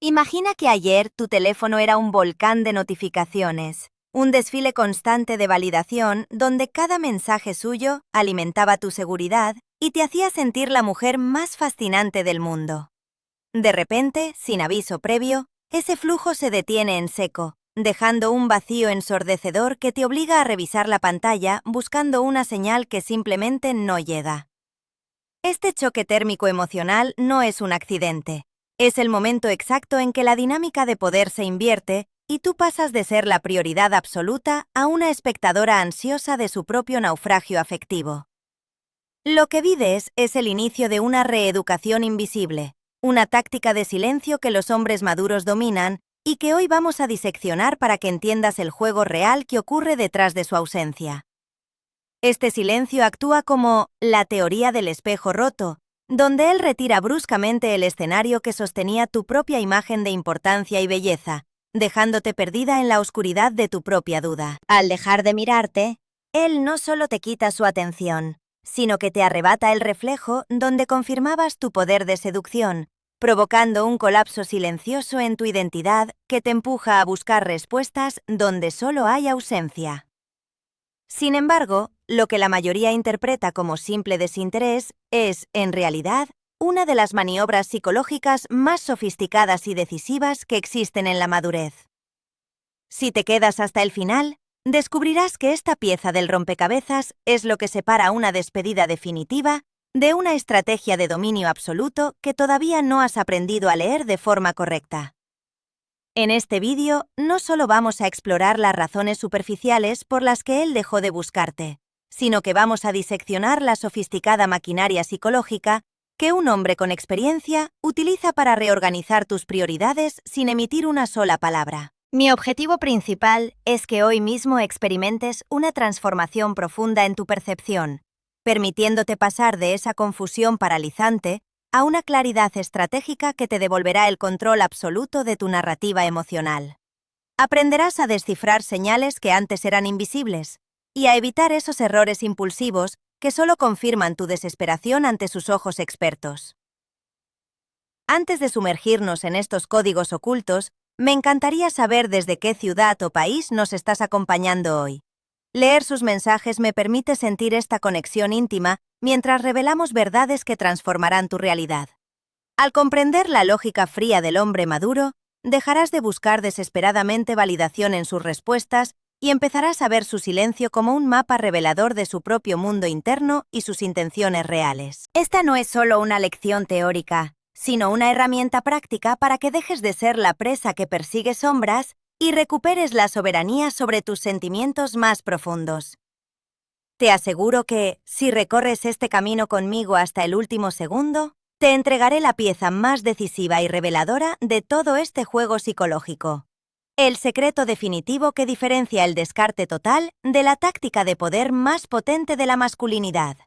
Imagina que ayer tu teléfono era un volcán de notificaciones, un desfile constante de validación donde cada mensaje suyo alimentaba tu seguridad y te hacía sentir la mujer más fascinante del mundo. De repente, sin aviso previo, ese flujo se detiene en seco, dejando un vacío ensordecedor que te obliga a revisar la pantalla buscando una señal que simplemente no llega. Este choque térmico emocional no es un accidente. Es el momento exacto en que la dinámica de poder se invierte y tú pasas de ser la prioridad absoluta a una espectadora ansiosa de su propio naufragio afectivo. Lo que vives es el inicio de una reeducación invisible, una táctica de silencio que los hombres maduros dominan y que hoy vamos a diseccionar para que entiendas el juego real que ocurre detrás de su ausencia. Este silencio actúa como la teoría del espejo roto, donde él retira bruscamente el escenario que sostenía tu propia imagen de importancia y belleza, dejándote perdida en la oscuridad de tu propia duda. Al dejar de mirarte, él no solo te quita su atención, sino que te arrebata el reflejo donde confirmabas tu poder de seducción, provocando un colapso silencioso en tu identidad que te empuja a buscar respuestas donde solo hay ausencia. Sin embargo, lo que la mayoría interpreta como simple desinterés es, en realidad, una de las maniobras psicológicas más sofisticadas y decisivas que existen en la madurez. Si te quedas hasta el final, descubrirás que esta pieza del rompecabezas es lo que separa una despedida definitiva de una estrategia de dominio absoluto que todavía no has aprendido a leer de forma correcta. En este vídeo no solo vamos a explorar las razones superficiales por las que él dejó de buscarte, sino que vamos a diseccionar la sofisticada maquinaria psicológica que un hombre con experiencia utiliza para reorganizar tus prioridades sin emitir una sola palabra. Mi objetivo principal es que hoy mismo experimentes una transformación profunda en tu percepción, permitiéndote pasar de esa confusión paralizante a una claridad estratégica que te devolverá el control absoluto de tu narrativa emocional. Aprenderás a descifrar señales que antes eran invisibles y a evitar esos errores impulsivos que solo confirman tu desesperación ante sus ojos expertos. Antes de sumergirnos en estos códigos ocultos, me encantaría saber desde qué ciudad o país nos estás acompañando hoy. Leer sus mensajes me permite sentir esta conexión íntima mientras revelamos verdades que transformarán tu realidad. Al comprender la lógica fría del hombre maduro, dejarás de buscar desesperadamente validación en sus respuestas y empezarás a ver su silencio como un mapa revelador de su propio mundo interno y sus intenciones reales. Esta no es solo una lección teórica, sino una herramienta práctica para que dejes de ser la presa que persigue sombras y recuperes la soberanía sobre tus sentimientos más profundos. Te aseguro que, si recorres este camino conmigo hasta el último segundo, te entregaré la pieza más decisiva y reveladora de todo este juego psicológico. El secreto definitivo que diferencia el descarte total de la táctica de poder más potente de la masculinidad.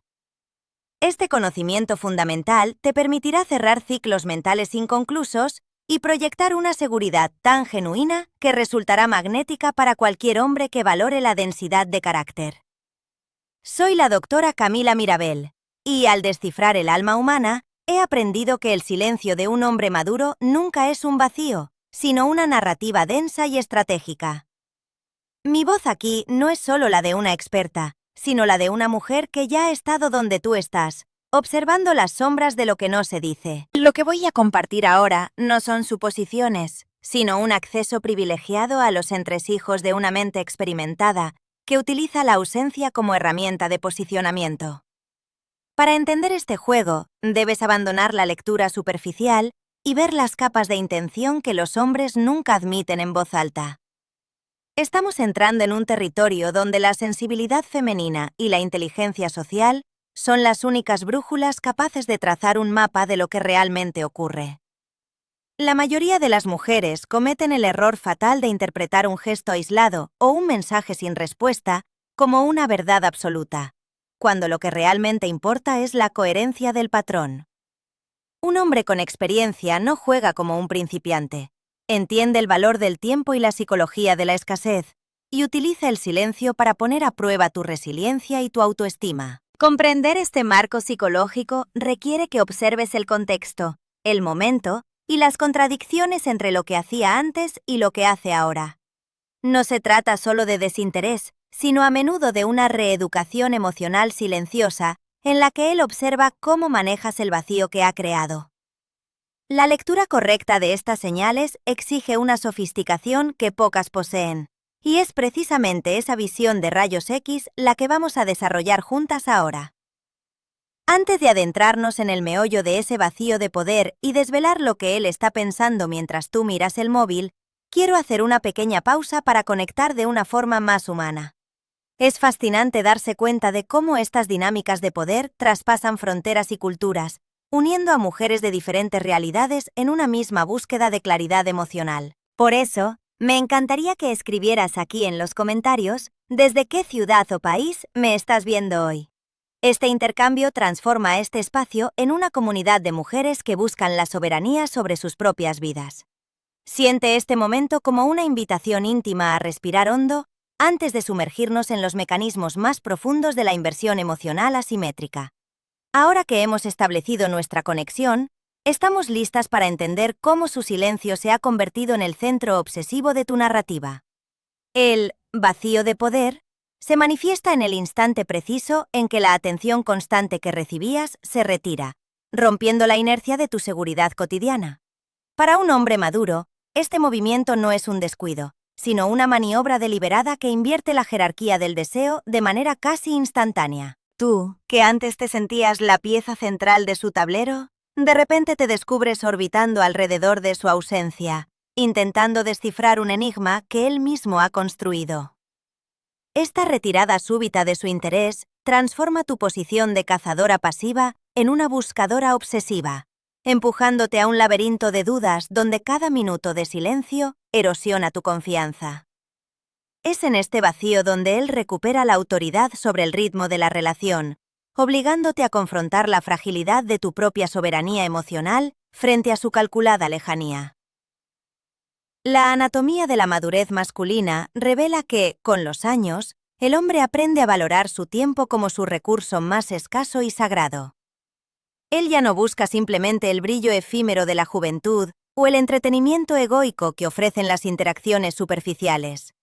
Este conocimiento fundamental te permitirá cerrar ciclos mentales inconclusos y proyectar una seguridad tan genuina que resultará magnética para cualquier hombre que valore la densidad de carácter. Soy la doctora Camila Mirabel, y al descifrar el alma humana, he aprendido que el silencio de un hombre maduro nunca es un vacío, sino una narrativa densa y estratégica. Mi voz aquí no es solo la de una experta, sino la de una mujer que ya ha estado donde tú estás, observando las sombras de lo que no se dice. Lo que voy a compartir ahora no son suposiciones, sino un acceso privilegiado a los entresijos de una mente experimentada que utiliza la ausencia como herramienta de posicionamiento. Para entender este juego, debes abandonar la lectura superficial y ver las capas de intención que los hombres nunca admiten en voz alta. Estamos entrando en un territorio donde la sensibilidad femenina y la inteligencia social son las únicas brújulas capaces de trazar un mapa de lo que realmente ocurre. La mayoría de las mujeres cometen el error fatal de interpretar un gesto aislado o un mensaje sin respuesta como una verdad absoluta, cuando lo que realmente importa es la coherencia del patrón. Un hombre con experiencia no juega como un principiante. Entiende el valor del tiempo y la psicología de la escasez, y utiliza el silencio para poner a prueba tu resiliencia y tu autoestima. Comprender este marco psicológico requiere que observes el contexto, el momento y las contradicciones entre lo que hacía antes y lo que hace ahora. No se trata solo de desinterés, sino a menudo de una reeducación emocional silenciosa en la que él observa cómo manejas el vacío que ha creado. La lectura correcta de estas señales exige una sofisticación que pocas poseen, y es precisamente esa visión de rayos X la que vamos a desarrollar juntas ahora. Antes de adentrarnos en el meollo de ese vacío de poder y desvelar lo que él está pensando mientras tú miras el móvil, quiero hacer una pequeña pausa para conectar de una forma más humana. Es fascinante darse cuenta de cómo estas dinámicas de poder traspasan fronteras y culturas, uniendo a mujeres de diferentes realidades en una misma búsqueda de claridad emocional. Por eso, me encantaría que escribieras aquí en los comentarios desde qué ciudad o país me estás viendo hoy. Este intercambio transforma este espacio en una comunidad de mujeres que buscan la soberanía sobre sus propias vidas. Siente este momento como una invitación íntima a respirar hondo antes de sumergirnos en los mecanismos más profundos de la inversión emocional asimétrica. Ahora que hemos establecido nuestra conexión, estamos listas para entender cómo su silencio se ha convertido en el centro obsesivo de tu narrativa. El vacío de poder se manifiesta en el instante preciso en que la atención constante que recibías se retira, rompiendo la inercia de tu seguridad cotidiana. Para un hombre maduro, este movimiento no es un descuido, sino una maniobra deliberada que invierte la jerarquía del deseo de manera casi instantánea. Tú, que antes te sentías la pieza central de su tablero, de repente te descubres orbitando alrededor de su ausencia, intentando descifrar un enigma que él mismo ha construido. Esta retirada súbita de su interés transforma tu posición de cazadora pasiva en una buscadora obsesiva, empujándote a un laberinto de dudas donde cada minuto de silencio erosiona tu confianza. Es en este vacío donde él recupera la autoridad sobre el ritmo de la relación, obligándote a confrontar la fragilidad de tu propia soberanía emocional frente a su calculada lejanía. La anatomía de la madurez masculina revela que, con los años, el hombre aprende a valorar su tiempo como su recurso más escaso y sagrado. Él ya no busca simplemente el brillo efímero de la juventud o el entretenimiento egoico que ofrecen las interacciones superficiales.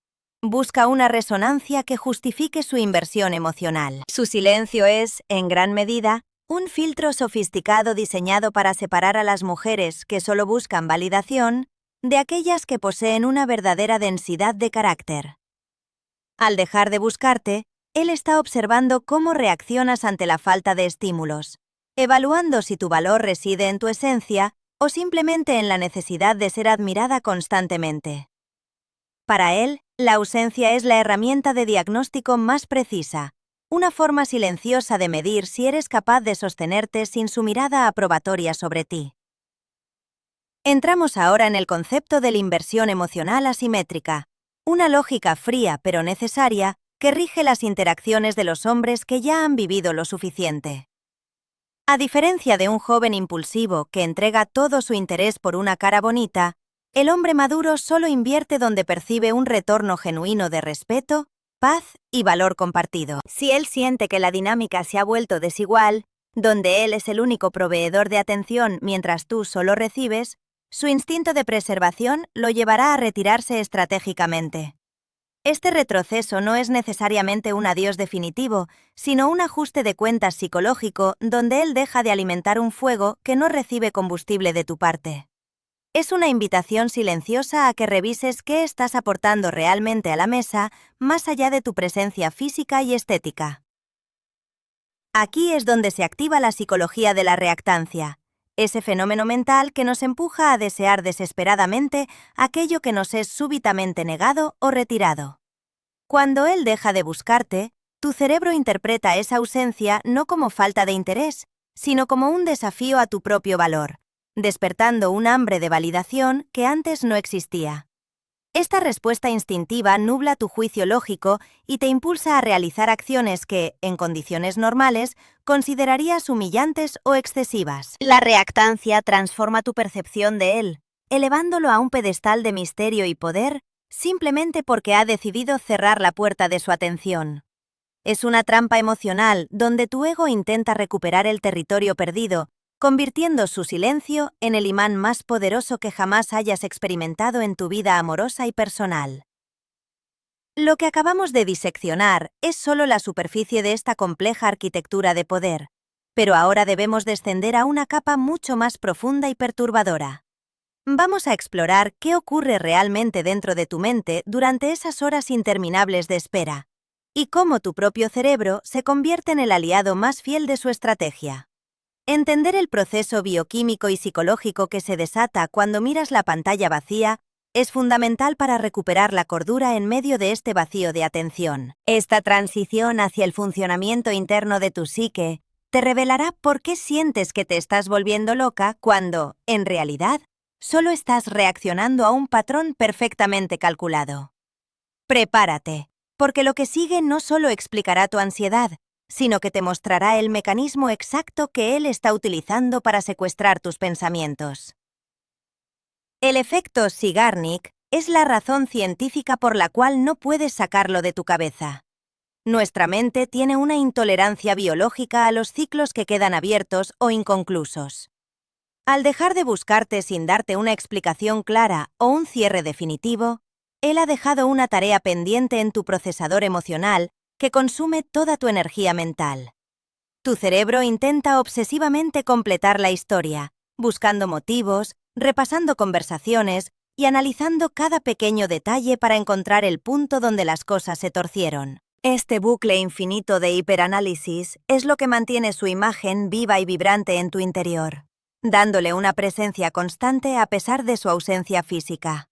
Busca una resonancia que justifique su inversión emocional. Su silencio es, en gran medida, un filtro sofisticado diseñado para separar a las mujeres que solo buscan validación de aquellas que poseen una verdadera densidad de carácter. Al dejar de buscarte, él está observando cómo reaccionas ante la falta de estímulos, evaluando si tu valor reside en tu esencia o simplemente en la necesidad de ser admirada constantemente. Para él, la ausencia es la herramienta de diagnóstico más precisa, una forma silenciosa de medir si eres capaz de sostenerte sin su mirada aprobatoria sobre ti. Entramos ahora en el concepto de la inversión emocional asimétrica, una lógica fría pero necesaria que rige las interacciones de los hombres que ya han vivido lo suficiente. A diferencia de un joven impulsivo que entrega todo su interés por una cara bonita, el hombre maduro solo invierte donde percibe un retorno genuino de respeto, paz y valor compartido. Si él siente que la dinámica se ha vuelto desigual, donde él es el único proveedor de atención mientras tú solo recibes, su instinto de preservación lo llevará a retirarse estratégicamente. Este retroceso no es necesariamente un adiós definitivo, sino un ajuste de cuentas psicológico donde él deja de alimentar un fuego que no recibe combustible de tu parte. Es una invitación silenciosa a que revises qué estás aportando realmente a la mesa, más allá de tu presencia física y estética. Aquí es donde se activa la psicología de la reactancia, ese fenómeno mental que nos empuja a desear desesperadamente aquello que nos es súbitamente negado o retirado. Cuando él deja de buscarte, tu cerebro interpreta esa ausencia no como falta de interés, sino como un desafío a tu propio valor, despertando un hambre de validación que antes no existía. Esta respuesta instintiva nubla tu juicio lógico y te impulsa a realizar acciones que, en condiciones normales, considerarías humillantes o excesivas. La reactancia transforma tu percepción de él, elevándolo a un pedestal de misterio y poder, simplemente porque ha decidido cerrar la puerta de su atención. Es una trampa emocional donde tu ego intenta recuperar el territorio perdido, convirtiendo su silencio en el imán más poderoso que jamás hayas experimentado en tu vida amorosa y personal. Lo que acabamos de diseccionar es solo la superficie de esta compleja arquitectura de poder, pero ahora debemos descender a una capa mucho más profunda y perturbadora. Vamos a explorar qué ocurre realmente dentro de tu mente durante esas horas interminables de espera, y cómo tu propio cerebro se convierte en el aliado más fiel de su estrategia. Entender el proceso bioquímico y psicológico que se desata cuando miras la pantalla vacía es fundamental para recuperar la cordura en medio de este vacío de atención. Esta transición hacia el funcionamiento interno de tu psique te revelará por qué sientes que te estás volviendo loca cuando, en realidad, solo estás reaccionando a un patrón perfectamente calculado. Prepárate, porque lo que sigue no solo explicará tu ansiedad, sino que te mostrará el mecanismo exacto que él está utilizando para secuestrar tus pensamientos. El efecto Zeigarnik es la razón científica por la cual no puedes sacarlo de tu cabeza. Nuestra mente tiene una intolerancia biológica a los ciclos que quedan abiertos o inconclusos. Al dejar de buscarte sin darte una explicación clara o un cierre definitivo, él ha dejado una tarea pendiente en tu procesador emocional que consume toda tu energía mental. Tu cerebro intenta obsesivamente completar la historia, buscando motivos, repasando conversaciones y analizando cada pequeño detalle para encontrar el punto donde las cosas se torcieron. Este bucle infinito de hiperanálisis es lo que mantiene su imagen viva y vibrante en tu interior, dándole una presencia constante a pesar de su ausencia física.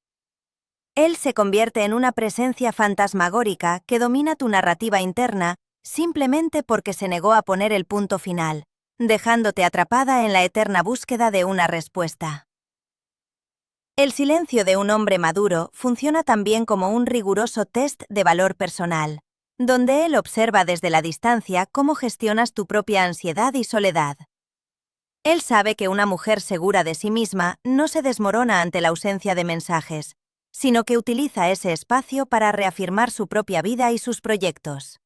Él se convierte en una presencia fantasmagórica que domina tu narrativa interna simplemente porque se negó a poner el punto final, dejándote atrapada en la eterna búsqueda de una respuesta. El silencio de un hombre maduro funciona también como un riguroso test de valor personal, donde él observa desde la distancia cómo gestionas tu propia ansiedad y soledad. Él sabe que una mujer segura de sí misma no se desmorona ante la ausencia de mensajes, sino que utiliza ese espacio para reafirmar su propia vida y sus proyectos.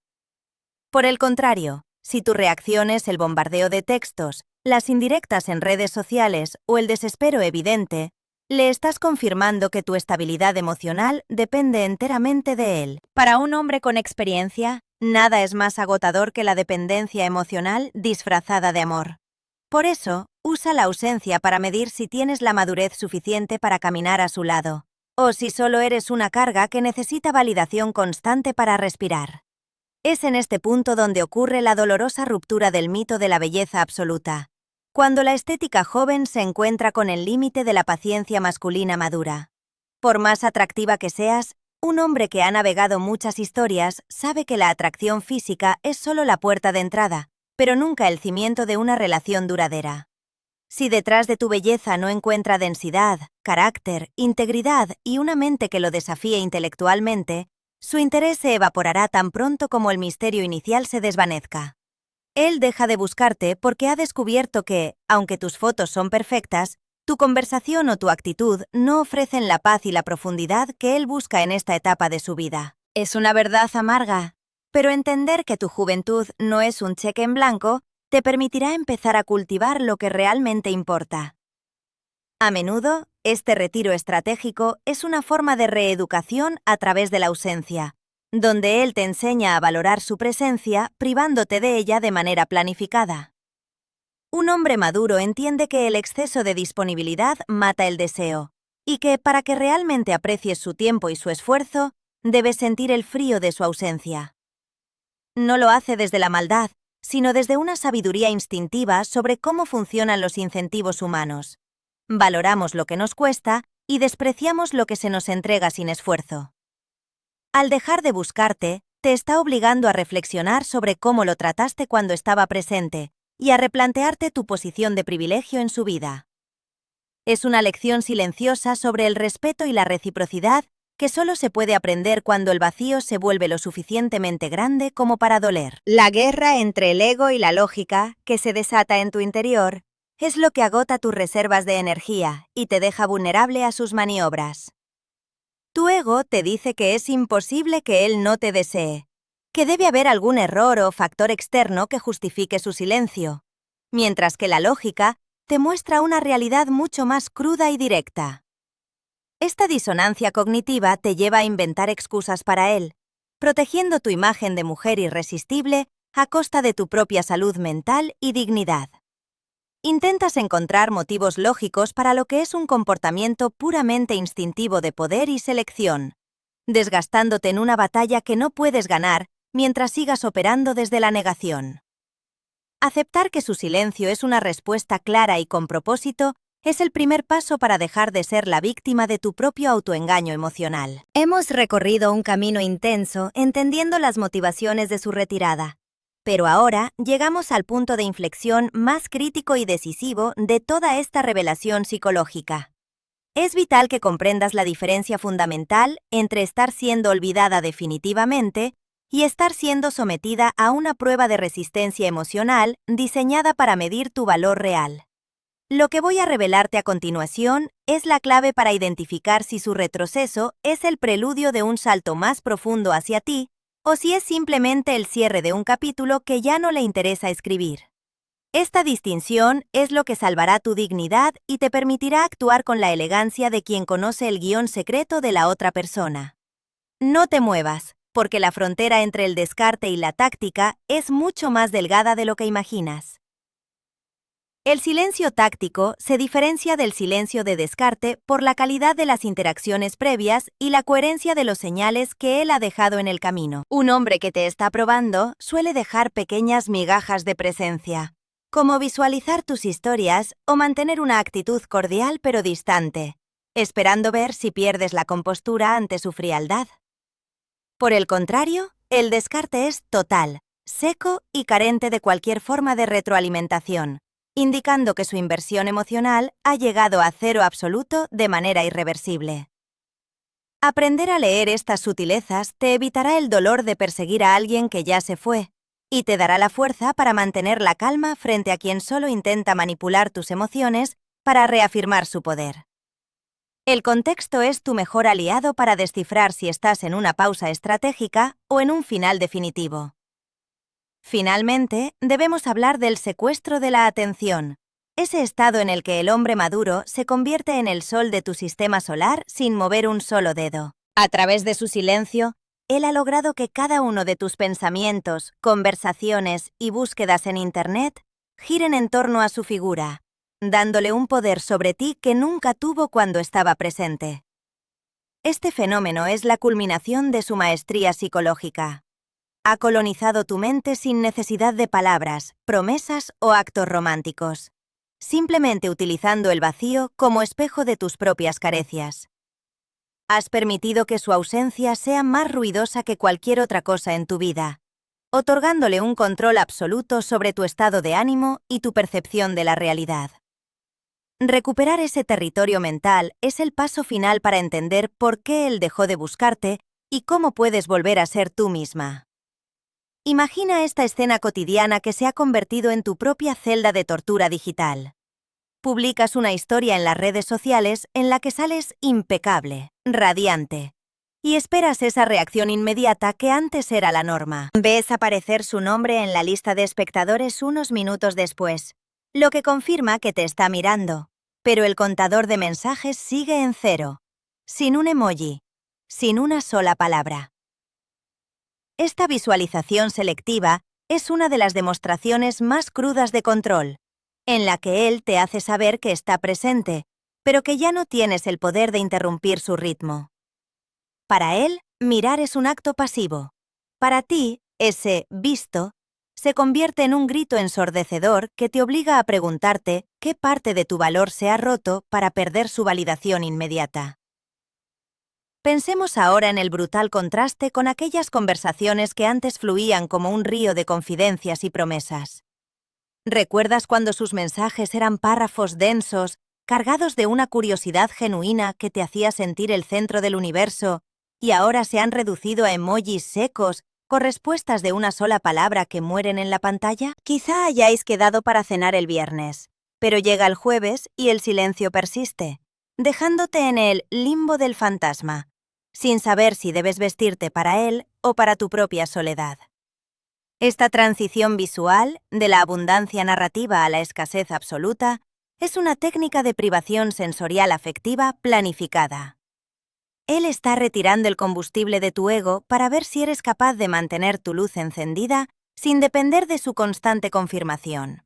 Por el contrario, si tu reacción es el bombardeo de textos, las indirectas en redes sociales o el desespero evidente, le estás confirmando que tu estabilidad emocional depende enteramente de él. Para un hombre con experiencia, nada es más agotador que la dependencia emocional disfrazada de amor. Por eso, usa la ausencia para medir si tienes la madurez suficiente para caminar a su lado, o si solo eres una carga que necesita validación constante para respirar. Es en este punto donde ocurre la dolorosa ruptura del mito de la belleza absoluta, cuando la estética joven se encuentra con el límite de la paciencia masculina madura. Por más atractiva que seas, un hombre que ha navegado muchas historias sabe que la atracción física es solo la puerta de entrada, pero nunca el cimiento de una relación duradera. Si detrás de tu belleza no encuentra densidad, carácter, integridad y una mente que lo desafíe intelectualmente, su interés se evaporará tan pronto como el misterio inicial se desvanezca. Él deja de buscarte porque ha descubierto que, aunque tus fotos son perfectas, tu conversación o tu actitud no ofrecen la paz y la profundidad que él busca en esta etapa de su vida. Es una verdad amarga, pero entender que tu juventud no es un cheque en blanco te permitirá empezar a cultivar lo que realmente importa. A menudo, este retiro estratégico es una forma de reeducación a través de la ausencia, donde él te enseña a valorar su presencia privándote de ella de manera planificada. Un hombre maduro entiende que el exceso de disponibilidad mata el deseo, y que para que realmente aprecies su tiempo y su esfuerzo, debes sentir el frío de su ausencia. No lo hace desde la maldad, sino desde una sabiduría instintiva sobre cómo funcionan los incentivos humanos. Valoramos lo que nos cuesta y despreciamos lo que se nos entrega sin esfuerzo. Al dejar de buscarte, te está obligando a reflexionar sobre cómo lo trataste cuando estaba presente y a replantearte tu posición de privilegio en su vida. Es una lección silenciosa sobre el respeto y la reciprocidad que solo se puede aprender cuando el vacío se vuelve lo suficientemente grande como para doler. La guerra entre el ego y la lógica, que se desata en tu interior, es lo que agota tus reservas de energía y te deja vulnerable a sus maniobras. Tu ego te dice que es imposible que él no te desee, que debe haber algún error o factor externo que justifique su silencio, mientras que la lógica te muestra una realidad mucho más cruda y directa. Esta disonancia cognitiva te lleva a inventar excusas para él, protegiendo tu imagen de mujer irresistible a costa de tu propia salud mental y dignidad. Intentas encontrar motivos lógicos para lo que es un comportamiento puramente instintivo de poder y selección, desgastándote en una batalla que no puedes ganar mientras sigas operando desde la negación. Aceptar que su silencio es una respuesta clara y con propósito es el primer paso para dejar de ser la víctima de tu propio autoengaño emocional. Hemos recorrido un camino intenso entendiendo las motivaciones de su retirada, pero ahora llegamos al punto de inflexión más crítico y decisivo de toda esta revelación psicológica. Es vital que comprendas la diferencia fundamental entre estar siendo olvidada definitivamente y estar siendo sometida a una prueba de resistencia emocional diseñada para medir tu valor real. Lo que voy a revelarte a continuación es la clave para identificar si su retroceso es el preludio de un salto más profundo hacia ti o si es simplemente el cierre de un capítulo que ya no le interesa escribir. Esta distinción es lo que salvará tu dignidad y te permitirá actuar con la elegancia de quien conoce el guión secreto de la otra persona. No te muevas, porque la frontera entre el descarte y la táctica es mucho más delgada de lo que imaginas. El silencio táctico se diferencia del silencio de descarte por la calidad de las interacciones previas y la coherencia de los señales que él ha dejado en el camino. Un hombre que te está probando suele dejar pequeñas migajas de presencia, como visualizar tus historias o mantener una actitud cordial pero distante, esperando ver si pierdes la compostura ante su frialdad. Por el contrario, el descarte es total, seco y carente de cualquier forma de retroalimentación, indicando que su inversión emocional ha llegado a cero absoluto de manera irreversible. Aprender a leer estas sutilezas te evitará el dolor de perseguir a alguien que ya se fue, y te dará la fuerza para mantener la calma frente a quien solo intenta manipular tus emociones para reafirmar su poder. El contexto es tu mejor aliado para descifrar si estás en una pausa estratégica o en un final definitivo. Finalmente, debemos hablar del secuestro de la atención, ese estado en el que el hombre maduro se convierte en el sol de tu sistema solar sin mover un solo dedo. A través de su silencio, él ha logrado que cada uno de tus pensamientos, conversaciones y búsquedas en Internet giren en torno a su figura, dándole un poder sobre ti que nunca tuvo cuando estaba presente. Este fenómeno es la culminación de su maestría psicológica. Ha colonizado tu mente sin necesidad de palabras, promesas o actos románticos, simplemente utilizando el vacío como espejo de tus propias carecias. Has permitido que su ausencia sea más ruidosa que cualquier otra cosa en tu vida, otorgándole un control absoluto sobre tu estado de ánimo y tu percepción de la realidad. Recuperar ese territorio mental es el paso final para entender por qué él dejó de buscarte y cómo puedes volver a ser tú misma. Imagina esta escena cotidiana que se ha convertido en tu propia celda de tortura digital. Publicas una historia en las redes sociales en la que sales impecable, radiante, y esperas esa reacción inmediata que antes era la norma. Ves aparecer su nombre en la lista de espectadores unos minutos después, lo que confirma que te está mirando, pero el contador de mensajes sigue en cero, sin un emoji, sin una sola palabra. Esta visualización selectiva es una de las demostraciones más crudas de control, en la que él te hace saber que está presente, pero que ya no tienes el poder de interrumpir su ritmo. Para él, mirar es un acto pasivo. Para ti, ese visto se convierte en un grito ensordecedor que te obliga a preguntarte qué parte de tu valor se ha roto para perder su validación inmediata. Pensemos ahora en el brutal contraste con aquellas conversaciones que antes fluían como un río de confidencias y promesas. ¿Recuerdas cuando sus mensajes eran párrafos densos, cargados de una curiosidad genuina que te hacía sentir el centro del universo, y ahora se han reducido a emojis secos, con respuestas de una sola palabra que mueren en la pantalla? Quizá hayáis quedado para cenar el viernes, pero llega el jueves y el silencio persiste, dejándote en el limbo del fantasma, sin saber si debes vestirte para él o para tu propia soledad. Esta transición visual, de la abundancia narrativa a la escasez absoluta, Es una técnica de privación sensorial afectiva planificada. Él está retirando el combustible de tu ego para ver si eres capaz de mantener tu luz encendida sin depender de su constante confirmación.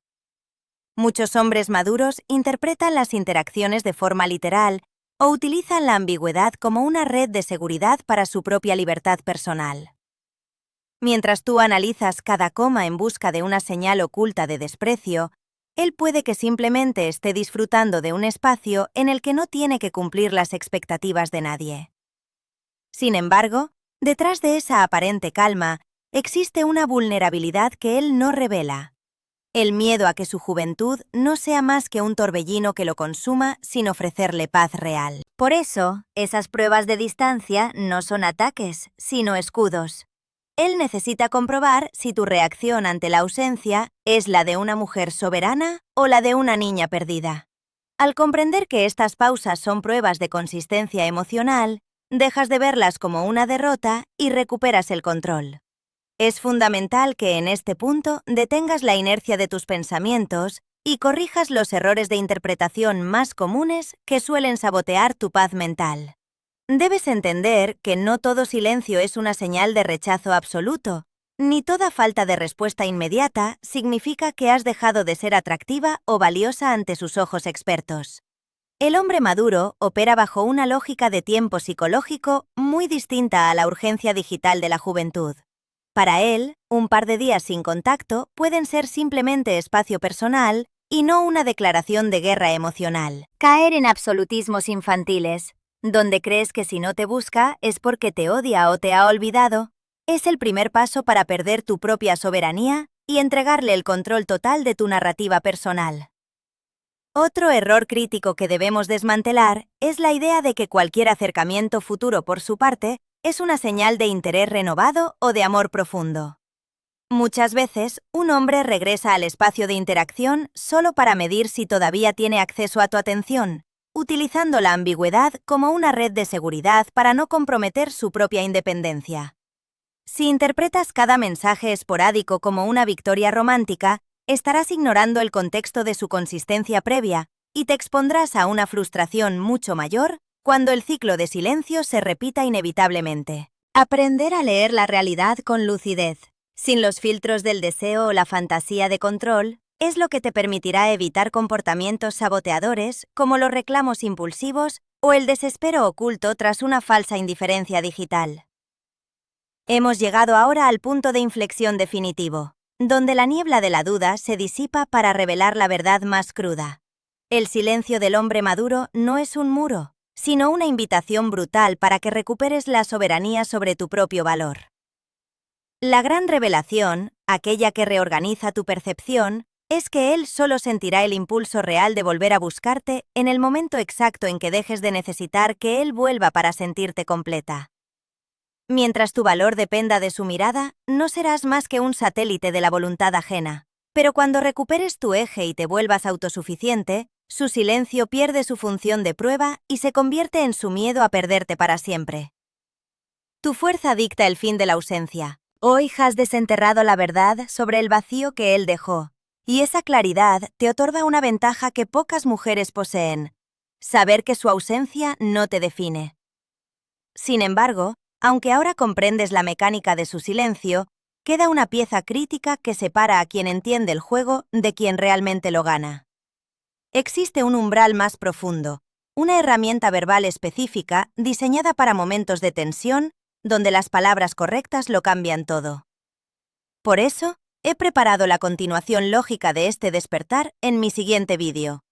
Muchos hombres maduros interpretan las interacciones de forma literal o utilizan la ambigüedad como una red de seguridad para su propia libertad personal. Mientras tú analizas cada coma en busca de una señal oculta de desprecio, él puede que simplemente esté disfrutando de un espacio en el que no tiene que cumplir las expectativas de nadie. Sin embargo, detrás de esa aparente calma, existe una vulnerabilidad que él no revela. El miedo a que su juventud no sea más que un torbellino que lo consuma sin ofrecerle paz real. Por eso, esas pruebas de distancia no son ataques, sino escudos. Él necesita comprobar si tu reacción ante la ausencia es la de una mujer soberana o la de una niña perdida. Al comprender que estas pausas son pruebas de consistencia emocional, dejas de verlas como una derrota y recuperas el control. Es fundamental que en este punto detengas la inercia de tus pensamientos y corrijas los errores de interpretación más comunes que suelen sabotear tu paz mental. Debes entender que no todo silencio es una señal de rechazo absoluto, ni toda falta de respuesta inmediata significa que has dejado de ser atractiva o valiosa ante sus ojos expertos. El hombre maduro opera bajo una lógica de tiempo psicológico muy distinta a la urgencia digital de la juventud. Para él, un par de días sin contacto pueden ser simplemente espacio personal y no una declaración de guerra emocional. Caer en absolutismos infantiles, donde crees que si no te busca es porque te odia o te ha olvidado, es el primer paso para perder tu propia soberanía y entregarle el control total de tu narrativa personal. Otro error crítico que debemos desmantelar es la idea de que cualquier acercamiento futuro por su parte es una señal de interés renovado o de amor profundo. Muchas veces, un hombre regresa al espacio de interacción solo para medir si todavía tiene acceso a tu atención, utilizando la ambigüedad como una red de seguridad para no comprometer su propia independencia. Si interpretas cada mensaje esporádico como una victoria romántica, estarás ignorando el contexto de su consistencia previa y te expondrás a una frustración mucho mayor cuando el ciclo de silencio se repita inevitablemente. Aprender a leer la realidad con lucidez, sin los filtros del deseo o la fantasía de control, es lo que te permitirá evitar comportamientos saboteadores como los reclamos impulsivos o el desespero oculto tras una falsa indiferencia digital. Hemos llegado ahora al punto de inflexión definitivo, donde la niebla de la duda se disipa para revelar la verdad más cruda. El silencio del hombre maduro no es un muro, sino una invitación brutal para que recuperes la soberanía sobre tu propio valor. La gran revelación, aquella que reorganiza tu percepción, es que él solo sentirá el impulso real de volver a buscarte en el momento exacto en que dejes de necesitar que él vuelva para sentirte completa. Mientras tu valor dependa de su mirada, no serás más que un satélite de la voluntad ajena. Pero cuando recuperes tu eje y te vuelvas autosuficiente, su silencio pierde su función de prueba y se convierte en su miedo a perderte para siempre. Tu fuerza dicta el fin de la ausencia. Hoy has desenterrado la verdad sobre el vacío que él dejó, y esa claridad te otorga una ventaja que pocas mujeres poseen: saber que su ausencia no te define. Sin embargo, aunque ahora comprendes la mecánica de su silencio, queda una pieza crítica que separa a quien entiende el juego de quien realmente lo gana. Existe un umbral más profundo, una herramienta verbal específica diseñada para momentos de tensión donde las palabras correctas lo cambian todo. Por eso, he preparado la continuación lógica de este despertar en mi siguiente vídeo: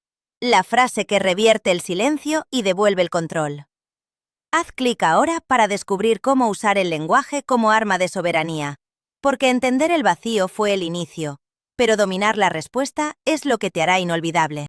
la frase que revierte el silencio y devuelve el control. Haz clic ahora para descubrir cómo usar el lenguaje como arma de soberanía, porque entender el vacío fue el inicio, pero dominar la respuesta es lo que te hará inolvidable.